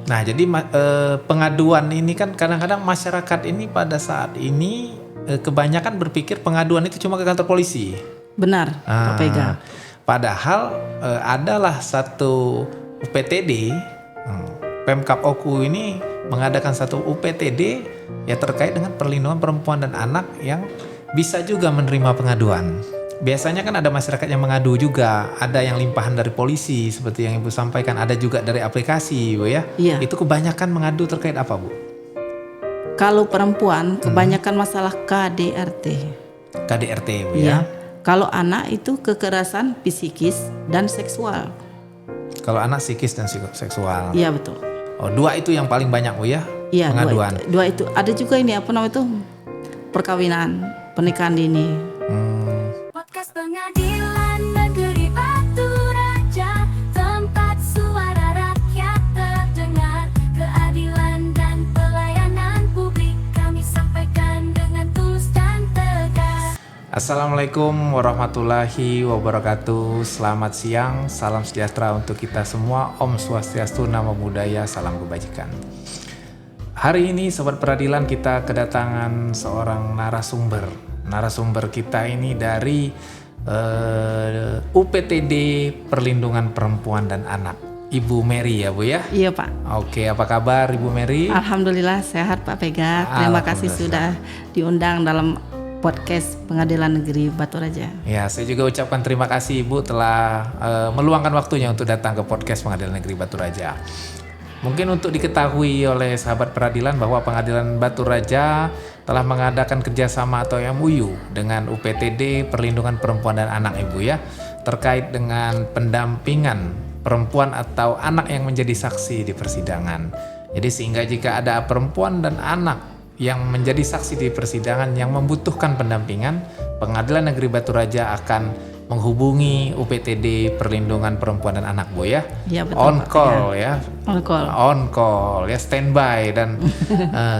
Nah, jadi pengaduan ini kan kadang-kadang masyarakat ini pada saat ini kebanyakan berpikir pengaduan itu cuma ke kantor polisi. Benar, Pak Pega. Padahal adalah satu UPTD, Pemkab Oku ini mengadakan satu UPTD ya terkait dengan perlindungan perempuan dan anak yang bisa juga menerima pengaduan. Biasanya kan ada masyarakat yang mengadu juga, ada yang limpahan dari polisi seperti yang Ibu sampaikan, ada juga dari aplikasi, Bu ya. Iya. Itu kebanyakan mengadu terkait apa, Bu? Kalau perempuan kebanyakan masalah KDRT. KDRT, Bu Iya. ya. Kalau anak itu kekerasan psikis dan seksual. Kalau anak psikis dan seksual. Iya betul. Oh, dua itu yang paling banyak, Bu ya. Iya, pengaduan. Dua itu. Ada juga ini apa namanya itu? Perkawinan, pernikahan dini. Podcast Pengadilan Negeri Batu Raja, tempat suara rakyat terdengar, keadilan dan pelayanan publik kami sampaikan dengan tulus dan tegas. Assalamualaikum warahmatullahi wabarakatuh. Selamat siang, salam sejahtera untuk kita semua. Om Swastiastu, Namo Buddhaya, salam kebajikan. Hari ini Sobat Peradilan kita kedatangan seorang narasumber. Narasumber kita ini dari UPTD Perlindungan Perempuan dan Anak, Ibu Mary ya Bu ya? Iya Pak. Oke, apa kabar Ibu Mary? Alhamdulillah sehat Pak Pega. Terima kasih sudah diundang dalam podcast Pengadilan Negeri Batu Raja. Ya, saya juga ucapkan terima kasih Ibu telah meluangkan waktunya untuk datang ke podcast Pengadilan Negeri Batu Raja. Mungkin untuk diketahui oleh sahabat peradilan bahwa Pengadilan Batu Raja telah mengadakan kerjasama atau MOU dengan UPTD Perlindungan Perempuan dan Anak Ibu ya, terkait dengan pendampingan perempuan atau anak yang menjadi saksi di persidangan. Jadi sehingga jika ada perempuan dan anak yang menjadi saksi di persidangan yang membutuhkan pendampingan, Pengadilan Negeri Batu Raja akan menghubungi UPTD Perlindungan Perempuan dan Anak Bu ya. Iya betul. On call ya. On call. On call ya, standby dan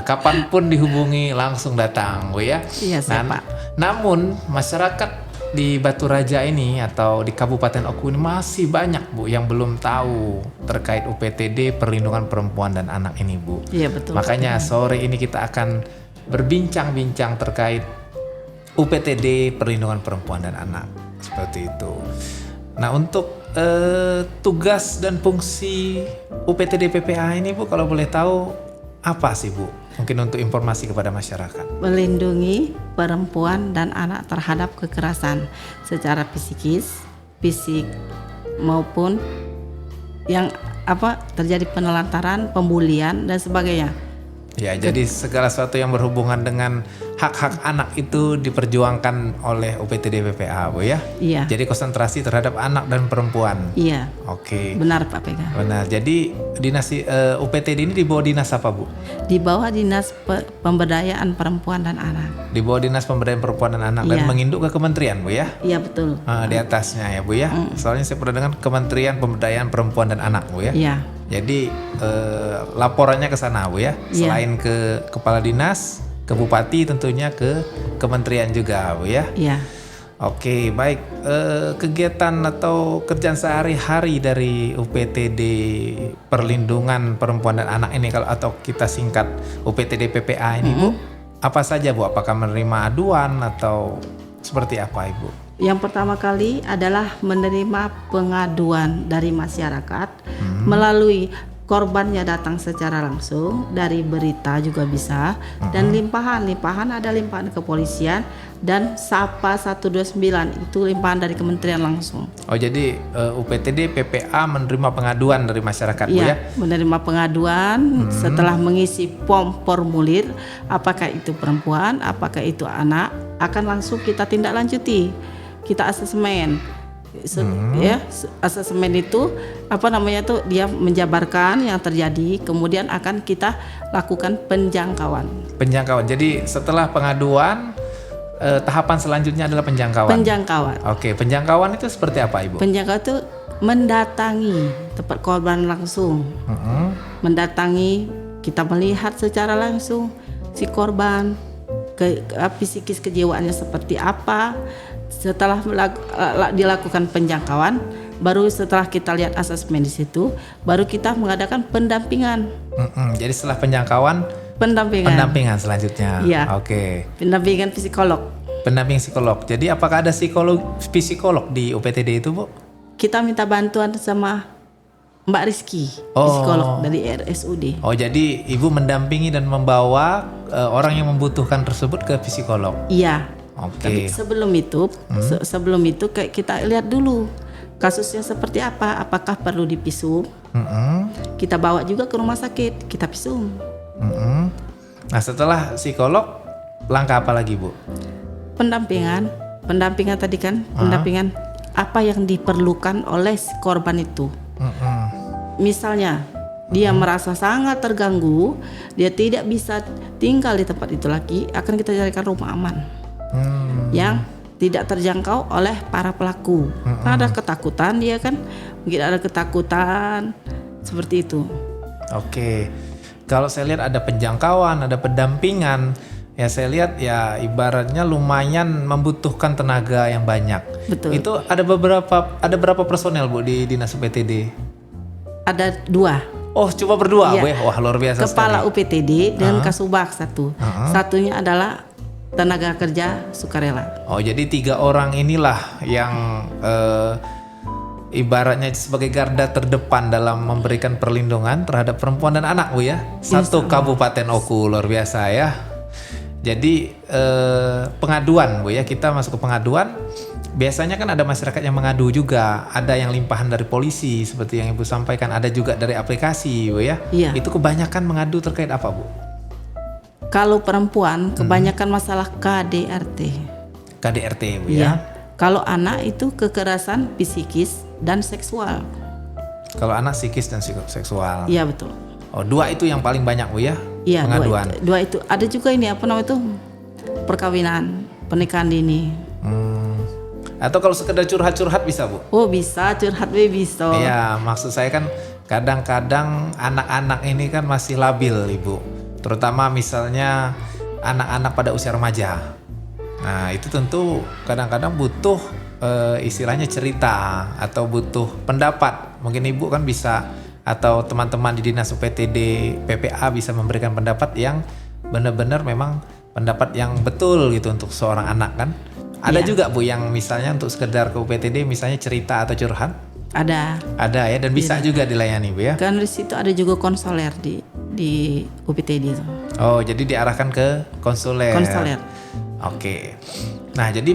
kapanpun dihubungi langsung datang Bu ya. Iya Pak. Namun masyarakat di Batu Raja ini atau di Kabupaten Oku ini masih banyak Bu yang belum tahu terkait UPTD Perlindungan Perempuan dan Anak ini Bu. Iya betul. Makanya sore ini kita akan berbincang-bincang terkait UPTD Perlindungan Perempuan dan Anak. Seperti itu. Nah, untuk tugas dan fungsi UPTD PPA ini Bu, kalau boleh tahu apa sih Bu? Mungkin untuk informasi kepada masyarakat. Melindungi perempuan dan anak terhadap kekerasan secara psikis, fisik maupun yang terjadi penelantaran, pembulian dan sebagainya. Ya, jadi segala sesuatu yang berhubungan dengan hak-hak anak itu diperjuangkan oleh UPTD PPA, Bu ya? Iya. Jadi konsentrasi terhadap anak dan perempuan. Iya. Oke. Benar Pak Pega. Benar. Jadi dinas UPTD ini di bawah dinas apa, Bu? Di bawah Dinas Pemberdayaan Perempuan dan Anak. Di bawah Dinas Pemberdayaan Perempuan dan Anak dan Iya. menginduk ke kementerian, Bu ya? Iya betul. Di atasnya ya Bu ya. Soalnya saya pernah dengan Kementerian Pemberdayaan Perempuan dan Anak Bu ya. Iya. Jadi laporannya ke sana Bu ya. Iya. Selain ke kepala dinas, ke bupati tentunya ke kementerian juga Bu ya. Iya. Oke, baik. Kegiatan atau kerjaan sehari-hari dari UPTD Perlindungan Perempuan dan Anak ini kalau atau kita singkat UPTD PPA ini Bu, apa saja Bu? Apakah menerima aduan atau seperti apa Ibu? Yang pertama kali adalah menerima pengaduan dari masyarakat melalui korbannya datang secara langsung, dari berita juga bisa, dan limpahan ada limpahan kepolisian dan SAPA 129 itu limpahan dari kementerian langsung. Oh, jadi UPTD PPA menerima pengaduan dari masyarakat Bu ya? Iya, menerima pengaduan setelah mengisi formulir, apakah itu perempuan, apakah itu anak, akan langsung kita tindak lanjuti. Kita asesmen, ya asesmen itu dia menjabarkan yang terjadi, kemudian akan kita lakukan penjangkauan. Jadi setelah pengaduan tahapan selanjutnya adalah penjangkauan. Oke, penjangkauan itu seperti apa Ibu? Penjangkauan itu mendatangi tempat korban langsung, mendatangi, kita melihat secara langsung si korban, psikis kejiwaannya seperti apa. Setelah dilakukan penjangkauan, baru setelah kita lihat asesmen di situ, baru kita mengadakan pendampingan. Jadi setelah penjangkauan, pendampingan selanjutnya. Iya. Oke. Pendampingan psikolog. Pendamping psikolog. Jadi apakah ada psikolog di UPTD itu, Bu? Kita minta bantuan sama Mbak Rizky, psikolog dari RSUD. Oh, jadi Ibu mendampingi dan membawa orang yang membutuhkan tersebut ke psikolog. Iya. Oke. Tapi sebelum itu kayak kita lihat dulu kasusnya seperti apa, apakah perlu dipisum. Kita bawa juga ke rumah sakit, kita pisum. Nah, setelah psikolog, langkah apa lagi, Bu? Pendampingan tadi kan, pendampingan apa yang diperlukan oleh si korban itu. Misalnya dia merasa sangat terganggu, dia tidak bisa tinggal di tempat itu lagi, akan kita carikan rumah aman yang tidak terjangkau oleh para pelaku. Ada ketakutan dia kan, mungkin ada ketakutan seperti itu. Oke. Kalau saya lihat ada penjangkauan, ada pendampingan, ya saya lihat ya ibaratnya lumayan membutuhkan tenaga yang banyak. Betul. Itu ada berapa personel, Bu, di Dinas UPTD? Ada 2. Oh, cuma berdua. Iya. Wah, luar biasa Kepala sekali. UPTD dan Kasubag 1. Satunya adalah tenaga kerja sukarela. Oh, jadi 3 orang inilah yang ibaratnya sebagai garda terdepan dalam memberikan perlindungan terhadap perempuan dan anak, Bu ya. Satu Kabupaten Oku, luar biasa ya. Jadi pengaduan, Bu ya, kita masuk ke pengaduan. Biasanya kan ada masyarakat yang mengadu juga, ada yang limpahan dari polisi seperti yang Ibu sampaikan, ada juga dari aplikasi, Bu ya. Iya. Itu kebanyakan mengadu terkait apa, Bu? Kalau perempuan kebanyakan masalah KDRT. KDRT, Bu Iya. ya. Kalau anak itu kekerasan psikis dan seksual. Kalau anak psikis dan seksual. Iya betul. Oh, 2 itu yang paling banyak, Bu ya? Iya, pengaduan. dua itu. Ada juga ini apa namanya itu perkawinan, pernikahan dini. Atau kalau sekedar curhat-curhat bisa, Bu? Oh bisa curhat bisa. Iya, maksud saya kan kadang-kadang anak-anak ini kan masih labil, Ibu. Terutama misalnya anak-anak pada usia remaja. Nah, itu tentu kadang-kadang butuh istilahnya cerita atau butuh pendapat. Mungkin Ibu kan bisa atau teman-teman di Dinas UPTD, PPA bisa memberikan pendapat yang benar-benar memang pendapat yang betul gitu untuk seorang anak kan. Ada juga, Bu, yang misalnya untuk sekedar ke UPTD misalnya cerita atau curhat? Ada ya, dan bisa juga dilayani, Bu ya. Kan di situ ada juga konselor di UPTD itu. Oh, jadi diarahkan ke konselor. Oke. Nah, jadi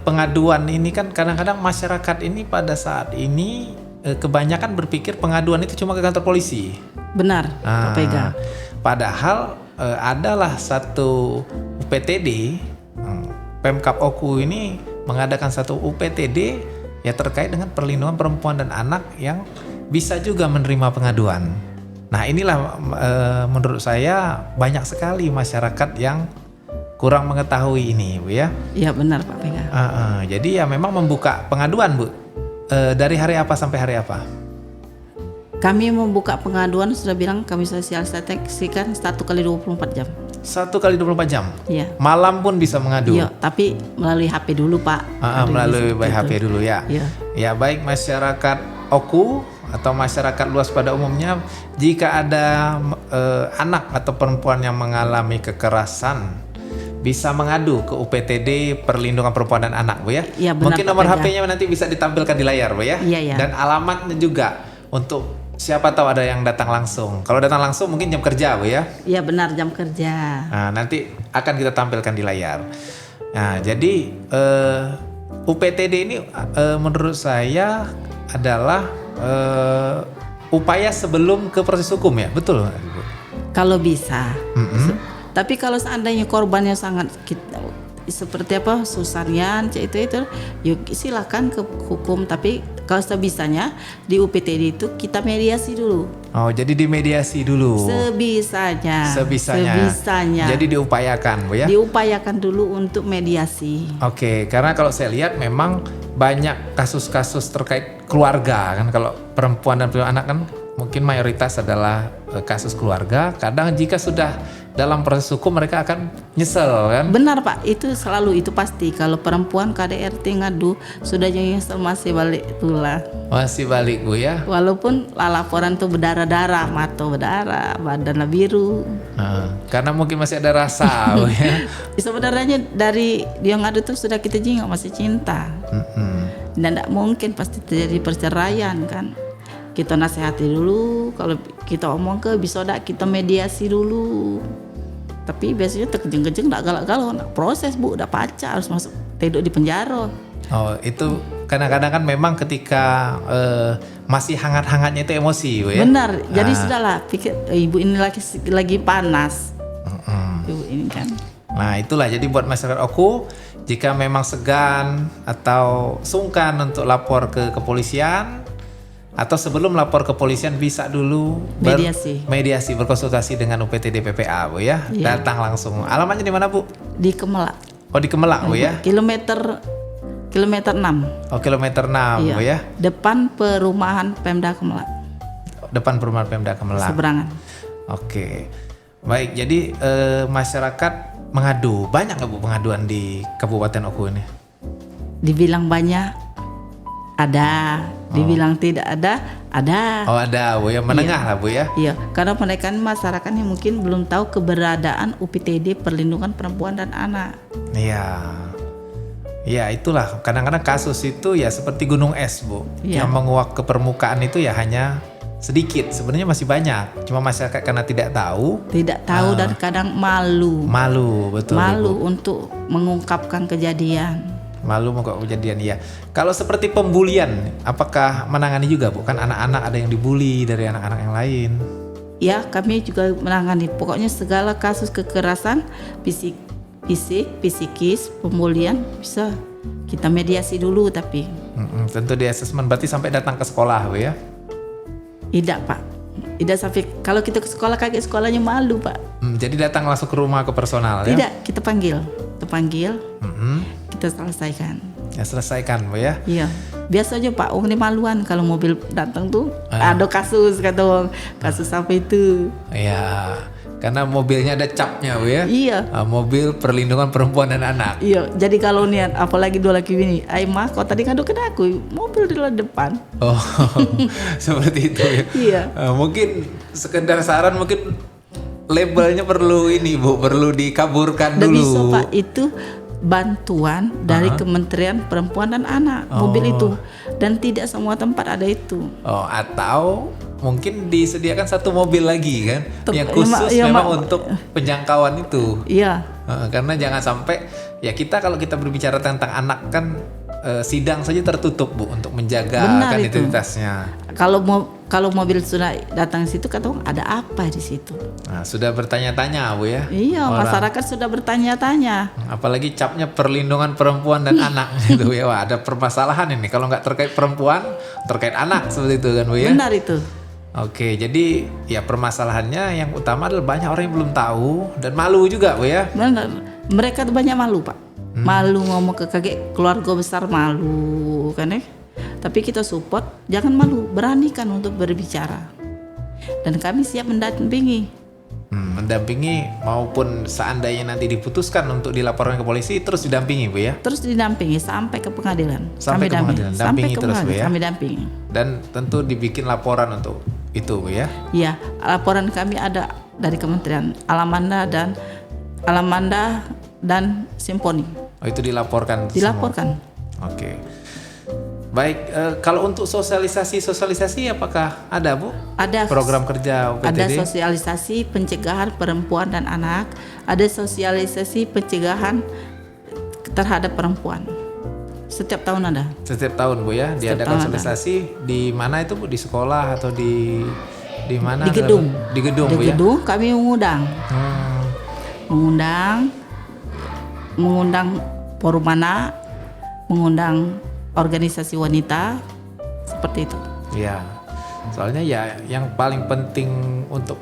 pengaduan ini kan kadang-kadang masyarakat ini pada saat ini kebanyakan berpikir pengaduan itu cuma ke kantor polisi. Benar, Pak Pega. Padahal adalah satu UPTD, Pemkab Oku ini mengadakan satu UPTD ya terkait dengan perlindungan perempuan dan anak yang bisa juga menerima pengaduan. Nah, inilah menurut saya banyak sekali masyarakat yang kurang mengetahui ini, Bu ya. Iya benar, Pak Pega. Jadi ya memang membuka pengaduan, Bu. Dari hari apa sampai hari apa? Kami membuka pengaduan sudah bilang kami sosialisasikan 1 kali 24 jam. 1 kali 24 jam? Iya. Malam pun bisa mengadu? Iya, tapi melalui HP dulu, Pak. Melalui HP dulu ya? Iya. Ya, baik masyarakat Oku atau masyarakat luas pada umumnya, jika ada anak atau perempuan yang mengalami kekerasan, bisa mengadu ke UPTD Perlindungan Perempuan dan Anak, Bu ya? Iya, benar, mungkin Pak nomor Pega. HP-nya nanti bisa ditampilkan di layar, Bu ya? Iya. Dan alamatnya juga untuk siapa tahu ada yang datang langsung. Kalau datang langsung mungkin jam kerja, Bu ya? Iya benar, jam kerja. Nah, nanti akan kita tampilkan di layar. Nah, jadi UPTD ini menurut saya adalah upaya sebelum ke proses hukum ya, betul, Bu? Kalau bisa. Tapi kalau seandainya korbannya sangat seperti apa susahnya itu yuk silakan ke hukum, tapi kalau sebisanya di UPTD itu kita mediasi dulu. Oh, jadi dimediasi dulu. Sebisanya. Jadi diupayakan, Bu ya. Diupayakan dulu untuk mediasi. Oke, karena kalau saya lihat memang banyak kasus-kasus terkait keluarga kan, kalau perempuan dan anak kan mungkin mayoritas adalah kasus keluarga. Kadang jika sudah dalam proses hukum mereka akan nyesel kan? Benar Pak, itu selalu itu pasti. Kalau perempuan KDRT ngadu sudah nyesel masih balik pula. Masih balik Bu ya. Walaupun laporan tuh berdarah-darah, mata berdarah, badan biru. Karena mungkin masih ada rasa Bu ya. Sebenarnya dari dia ngadu tuh sudah kita jingok masih cinta. Dan tidak mungkin pasti terjadi perceraian kan. Kita nasihati dulu, kalau kita omong ke bisa tidak kita mediasi dulu. Tapi biasanya terkejeng-kejeng tidak galak-galak, proses Bu, udah pacar harus masuk tidur di penjara. Oh itu kadang-kadang kan memang ketika masih hangat-hangatnya itu emosi Bu ya. Benar, jadi sudahlah pikir ibu ini lagi panas. Ibu ini kan. Nah itulah jadi buat masyarakat Oku, jika memang segan atau sungkan untuk lapor ke kepolisian, atau sebelum lapor ke kepolisian bisa dulu mediasi berkonsultasi dengan UPTD PPA Bu ya. Iya. Datang langsung. Alamatnya di mana Bu? Di Kemelak. Oh di Kemelak Bu ya. Kilometer 6. Oh kilometer 6 Iya. Bu ya. Depan perumahan Pemda Kemelak. Depan perumahan Pemda Kemelak. Seberangan. Oke. Baik, jadi masyarakat mengadu. Banyak nggak Bu pengaduan di Kabupaten Oku ini? Dibilang banyak ada, dibilang tidak ada. Oh ada Bu ya, menengah lah Bu ya. Iya, karena mereka masyarakatnya mungkin belum tahu keberadaan UPTD Perlindungan Perempuan dan Anak. Iya. Ya itulah, kadang-kadang kasus itu ya seperti gunung es Bu. Iya. Yang menguap ke permukaan itu ya hanya sedikit, sebenarnya masih banyak. Cuma masyarakat karena tidak tahu Dan kadang malu. Malu, betul Malu Bu. untuk mengungkapkan kejadian. Malu mau kejadian ya. Kalau seperti pembulian, apakah menangani juga Bu? Kan anak-anak ada yang dibully dari anak-anak yang lain. Ya, kami juga menangani pokoknya segala kasus kekerasan fisik, psikis, pembulian bisa kita mediasi dulu tapi. Tentu di asesmen berarti sampai datang ke sekolah Bu ya. Tidak Pak, tidak sampai kalau kita ke sekolah kaget sekolahnya malu Pak. Jadi datang langsung ke rumah ke personal ya? Tidak, kita panggil, kita selesaikan. Ya selesaikan Bu ya. Iya, biasa aja Pak, ini maluan kalau mobil datang tuh ada kasus kata orang, kasus sampai itu. Iya, karena mobilnya ada capnya Bu ya. Iya. Mobil perlindungan perempuan dan anak. Iya, jadi kalau niat apalagi dua laki bini, mah kau tadi ngadu kena aku, mobil di depan. Oh, seperti itu ya. Iya. Mungkin sekedar saran, mungkin labelnya perlu ini Bu, perlu dikaburkan Dan dulu. bisa Pak, itu bantuan dari Kementerian Perempuan dan Anak, mobil itu. Dan tidak semua tempat ada itu. Oh, atau mungkin disediakan satu mobil lagi kan, yang khusus iya, memang untuk penjangkauan itu. Iya. Karena jangan sampai ya kita kalau kita berbicara tentang anak kan sidang saja tertutup Bu untuk menjaga Benar kan itu. identitasnya. Kalau mobil sudah datang situ kata orang, ada apa di situ? Nah, sudah bertanya-tanya Bu ya. Iya, masyarakat sudah bertanya-tanya. Apalagi capnya perlindungan perempuan dan anak gitu ya. Wah, ada permasalahan ini kalau nggak terkait perempuan, terkait anak seperti itu kan Bu ya. Benar itu. Oke, jadi ya permasalahannya yang utama adalah banyak orang yang belum tahu dan malu juga Bu ya. Benar. Mereka tuh banyak malu Pak. Malu ngomong ke kakek keluarga besar, malu kan ya. Tapi kita support, jangan malu, beranikan untuk berbicara. Dan kami siap mendampingi. Mendampingi maupun seandainya nanti diputuskan untuk dilaporkan ke polisi terus didampingi Bu ya. Terus didampingi sampai ke pengadilan. Sampai ke pengadilan, dampingi terus Bu ya. Kami dampingi. Dan tentu dibikin laporan untuk itu Bu ya. Iya, laporan kami ada dari Kementerian Alamanda dan Simponi. Oh itu dilaporkan. Dilaporkan. Semua. Oke. Baik, kalau untuk sosialisasi apakah ada Bu? Ada program kerja UPTD? Ada sosialisasi pencegahan perempuan dan anak, ada sosialisasi pencegahan terhadap perempuan. Setiap tahun ada. Setiap tahun Bu ya, diadakan sosialisasi di mana itu Bu? Di sekolah atau di mana? Di gedung. Di gedung Bu ya. Di gedung kami mengundang forum anak, mengundang organisasi wanita, seperti itu. Iya, soalnya ya yang paling penting untuk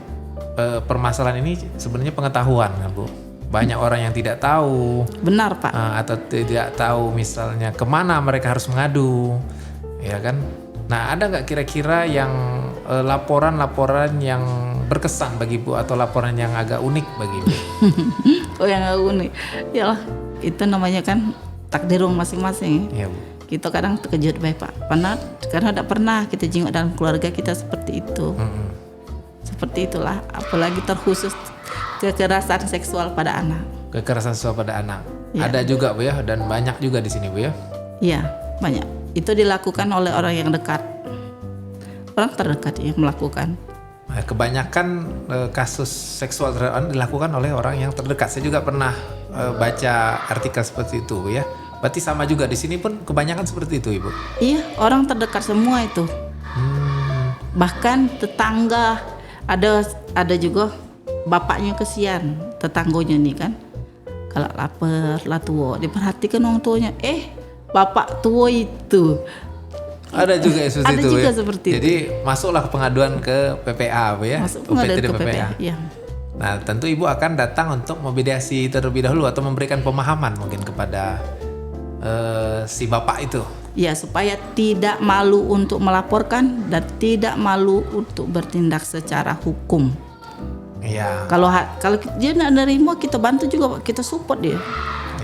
permasalahan ini sebenarnya pengetahuan kan Bu. Banyak orang yang tidak tahu. Benar Pak. Atau tidak tahu misalnya kemana mereka harus mengadu, ya kan? Nah ada nggak kira-kira yang laporan-laporan yang berkesan bagi Ibu atau laporan yang agak unik bagi Ibu? Oh yang unik, ya itu namanya kan takdir masing-masing. Iya Bu. Kita kadang terkejut baik Pak, karena tidak pernah kita jenguk dalam keluarga kita seperti itu. Seperti itulah, apalagi terkhusus kekerasan seksual pada anak. Kekerasan seksual pada anak. Ya. Ada juga Bu ya, dan banyak juga di sini Bu ya. Iya, banyak. Itu dilakukan oleh orang yang dekat, orang terdekat yang melakukan. Nah, kebanyakan kasus seksual terhadap anak dilakukan oleh orang yang terdekat. Saya juga pernah baca artikel seperti itu Bu ya. Berarti sama juga di sini pun kebanyakan seperti itu Ibu. Iya, orang terdekat semua itu. Bahkan tetangga, ada juga bapaknya kesian, tetangganya nih kan. Kalau lapar, lah tua, diperhatikan orang tuanya. Bapak tua itu. Ada juga yang seperti Ada itu juga ya. seperti Jadi masuklah pengaduan ke PPA Bu ya. Masuk pengaduan UPT ke dan PPA. Iya. Nah, tentu Ibu akan datang untuk memediasi terlebih dahulu atau memberikan pemahaman mungkin kepada si bapak itu. Ya, supaya tidak malu untuk melaporkan dan tidak malu untuk bertindak secara hukum. Iya. Kalau dia tidak nerima, kita bantu juga Pak, kita support dia.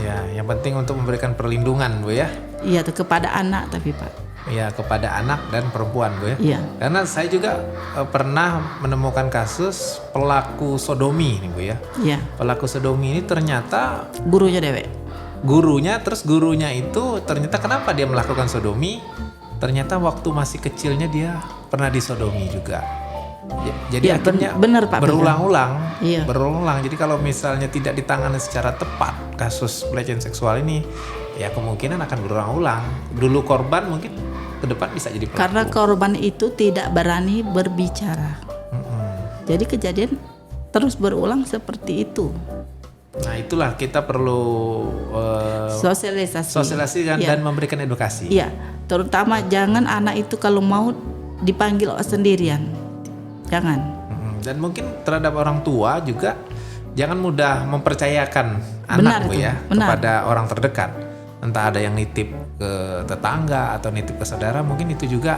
Iya, yang penting untuk memberikan perlindungan Bu ya. Iya, kepada anak tapi Pak. Iya, kepada anak dan perempuan Bu ya. Iya. Karena saya juga pernah menemukan kasus pelaku sodomi nih Bu ya. Iya. Pelaku sodomi ini ternyata Gurunya dewek. gurunya itu ternyata kenapa dia melakukan sodomi? Ternyata waktu masih kecilnya dia pernah disodomi juga. Jadi Iya, akhirnya benar, Pak, berulang-ulang. Iya. Berulang. Jadi kalau misalnya tidak ditangani secara tepat kasus pelecehan seksual ini, ya kemungkinan akan berulang-ulang. Dulu korban mungkin ke depan bisa jadi pelaku. Karena korban itu tidak berani berbicara. Jadi kejadian terus berulang seperti itu. Nah itulah kita perlu sosialisasi Iya. dan memberikan edukasi. Iya, terutama jangan anak itu kalau mau dipanggil sendirian. Jangan. Dan mungkin terhadap orang tua juga jangan mudah mempercayakan anak Benar Bu itu, ya benar. kepada orang terdekat. Entah ada yang nitip ke tetangga atau nitip ke saudara, mungkin itu juga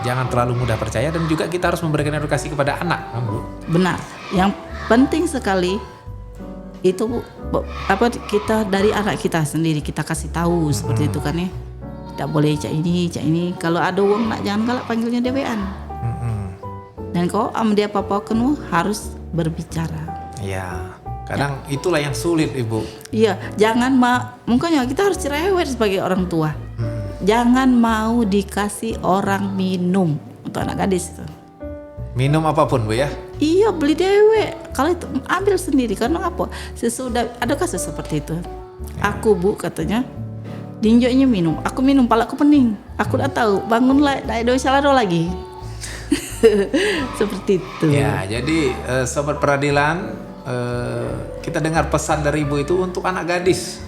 jangan terlalu mudah percaya, dan juga kita harus memberikan edukasi kepada anak, Bu. Benar. Yang penting sekali itu kita dari anak kita sendiri kita kasih tahu seperti itu kan ya. Tidak boleh cak ini. Kalau ada uang nak jangan galak panggilnya DW-an. Dan kalau dia apa-apa harus berbicara. Ya, kadang itulah yang sulit Ibu. Iya, jangan makanya kita harus cerewet sebagai orang tua. Jangan mau dikasih orang minum untuk anak gadis itu. Minum apapun Bu ya. Iya, beli dewe. Kalau itu ambil sendiri karena apa? Sesudah ada kasus seperti itu. Aku Bu katanya dinjoknya minum. Aku minum palaku pening. Aku udah tahu bangunlah naik dosa lagi. Seperti itu. Ya, jadi sobat peradilan, kita dengar pesan dari Ibu itu untuk anak gadis.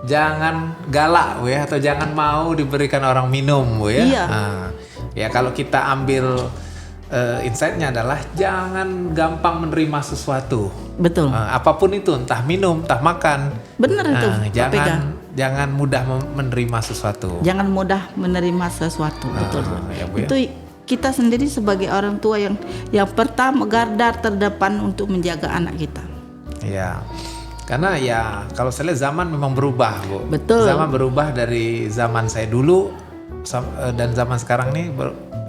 Jangan galak Bu ya, atau jangan mau diberikan orang minum Bu ya. Iya. Nah, ya kalau kita ambil insight-nya adalah jangan gampang menerima sesuatu. Betul. Apapun itu, entah minum, entah makan. Benar itu. Pak Pega. Jangan mudah menerima sesuatu. Jangan mudah menerima sesuatu. Betul. Ya, Bu, ya. Itu kita sendiri sebagai orang tua yang pertama garda terdepan untuk menjaga anak kita. Ya, karena ya kalau saya lihat zaman memang berubah Bu. Betul. Zaman berubah dari zaman saya dulu dan zaman sekarang nih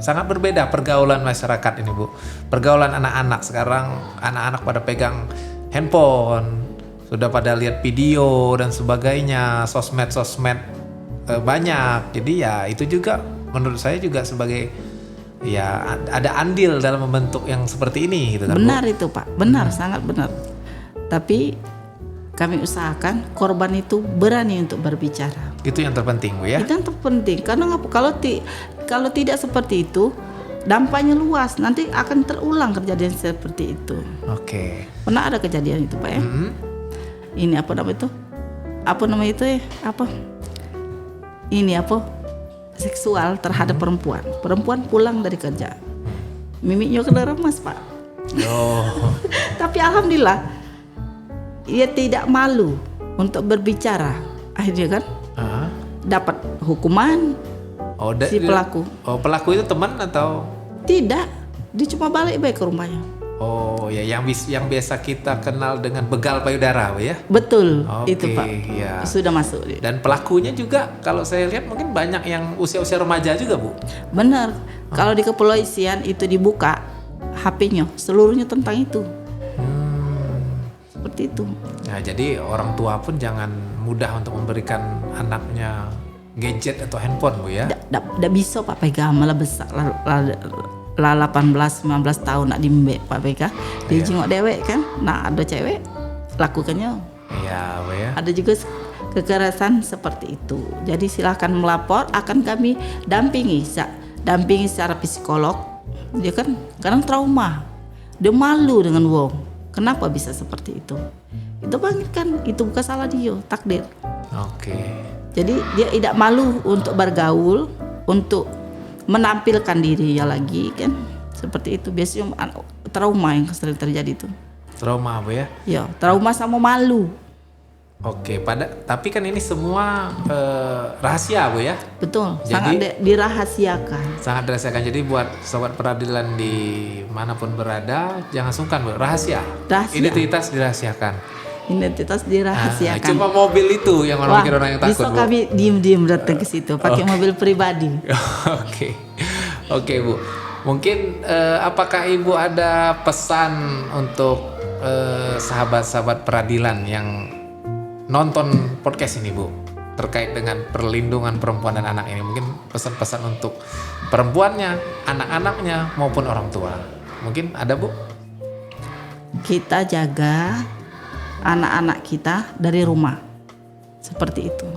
sangat berbeda pergaulan masyarakat ini Bu. Pergaulan anak-anak sekarang, anak-anak pada pegang handphone, sudah pada lihat video dan sebagainya, sosmed banyak. Jadi ya itu juga menurut saya juga sebagai ya ada andil dalam membentuk yang seperti ini gitu kan. Benar Bu? itu Pak, benar, sangat benar. Tapi kami usahakan korban itu berani untuk berbicara. Itu yang terpenting Bu ya. Itu yang terpenting karena kalau tidak seperti itu dampaknya luas, nanti akan terulang kejadian seperti itu. Oke. Pernah ada kejadian itu Pak ya. Ini apa nama itu? Apa nama itu ya? Apa? Ini apa? Seksual terhadap perempuan. Perempuan pulang dari kerja, mimiknya kena remas Pak. Oh. Tapi alhamdulillah ia tidak malu untuk berbicara. Akhirnya kan dapat hukuman si pelaku. Oh, pelaku itu teman atau Tidak, dia cuma balik baik ke rumahnya. Oh ya, yang biasa kita kenal dengan begal payudara, Bu ya. Betul, Oke, itu Pak. ya. Sudah masuk dia. Dan pelakunya juga kalau saya lihat mungkin banyak yang usia-usia remaja juga, Bu. Benar. Kalau di kepolisian itu dibuka HP-nya, seluruhnya tentang itu. Seperti itu. Nah, jadi orang tua pun jangan mudah untuk memberikan anaknya gadget atau handphone, Bu ya. Tidak bisa Pak PK, malah besar lah 18-19 tahun nak dimbe Pak PK. Dia jenguk dewek kan. Nah ada cewek lakukannya. Iya, Bu ya. Ada juga kekerasan seperti itu. Jadi silahkan melapor, akan kami dampingi secara psikolog. Dia kan kadang trauma, dia malu dengan wong. Kenapa bisa seperti itu? Itu kan itu bukan salah dia, takdir. Oke. Jadi dia tidak malu untuk bergaul, untuk menampilkan dirinya lagi kan. Seperti itu biasanya trauma yang sering terjadi itu. Trauma, Bu ya. Ya, trauma sama malu. Oke, tapi kan ini semua rahasia, Bu ya. Betul, Jadi- sangat dirahasiakan. Sangat dirahasiakan. Jadi buat sobat peradilan di manapun berada, jangan sungkan, Bu. Rahasia. Rahasia. Identitas dirahasiakan. Identitas dirahasiakan. Cuma mobil itu yang orang Wah, mikir orang yang takut, besok Bu. kami diem-diem datang ke situ pakai mobil pribadi. Oke, Bu. Mungkin apakah Ibu ada pesan untuk sahabat-sahabat peradilan yang nonton podcast ini, Bu, terkait dengan perlindungan perempuan dan anak ini? Mungkin pesan-pesan untuk perempuannya, anak-anaknya maupun orang tua. Mungkin ada, Bu? Kita jaga anak-anak kita dari rumah. Seperti itu.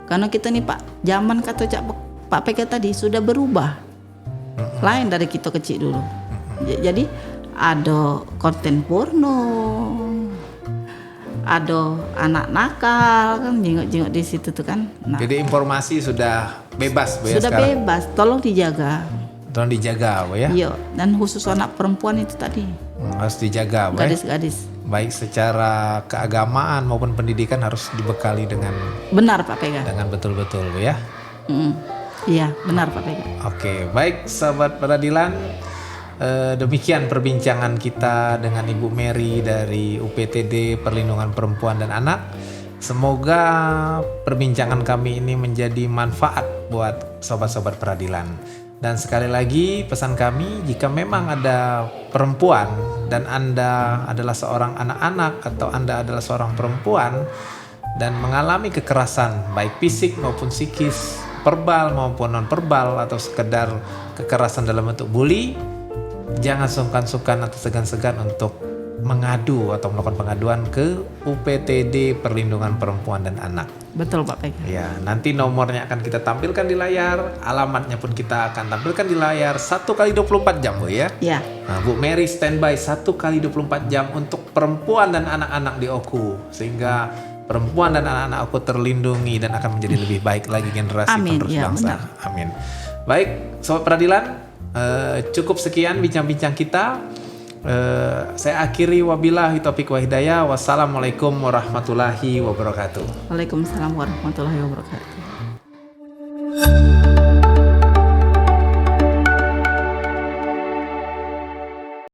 Karena kita nih Pak, zaman kata Pak PK tadi sudah berubah. Lain dari kita kecil dulu. Jadi ada konten porno, ada anak nakal kan, jenguk-jenguk di situ tuh kan. Nah, Jadi informasi sudah bebas, Bu ya, sudah sekarang. bebas, tolong dijaga. Tolong dijaga, Bu ya. Iya, dan khusus anak perempuan itu tadi, Harus dijaga, Bu ya. gadis-gadis. Baik secara keagamaan maupun pendidikan harus dibekali dengan Benar Pak PK. betul-betul, Bu ya. Iya, benar Pak PK. Oke, baik sahabat peradilan, demikian perbincangan kita dengan Ibu Mary dari UPTD Perlindungan Perempuan dan Anak. Semoga perbincangan kami ini menjadi manfaat buat sobat-sobat peradilan. Dan sekali lagi pesan kami, jika memang ada perempuan dan Anda adalah seorang anak-anak atau Anda adalah seorang perempuan dan mengalami kekerasan baik fisik maupun psikis, verbal maupun non-verbal, atau sekedar kekerasan dalam bentuk bully, jangan sungkan-sungkan atau segan-segan untuk mengadu atau melakukan pengaduan ke UPTD Perlindungan Perempuan dan Anak. Betul Pak PK. Ya, nanti nomornya akan kita tampilkan di layar, alamatnya pun kita akan tampilkan di layar 1x24 jam, Bu ya. Ya, Nah, Bu Mary standby 1x24 jam untuk perempuan dan anak-anak di Oku, sehingga perempuan dan anak-anak Oku terlindungi dan akan menjadi lebih baik lagi generasi Amin, penerus ya, bangsa. Amin. Baik, sobat peradilan, cukup sekian bincang-bincang kita. Saya akhiri, wabillahi taufiq wa hidayah. Wassalamualaikum warahmatullahi wabarakatuh. Waalaikumsalam warahmatullahi wabarakatuh.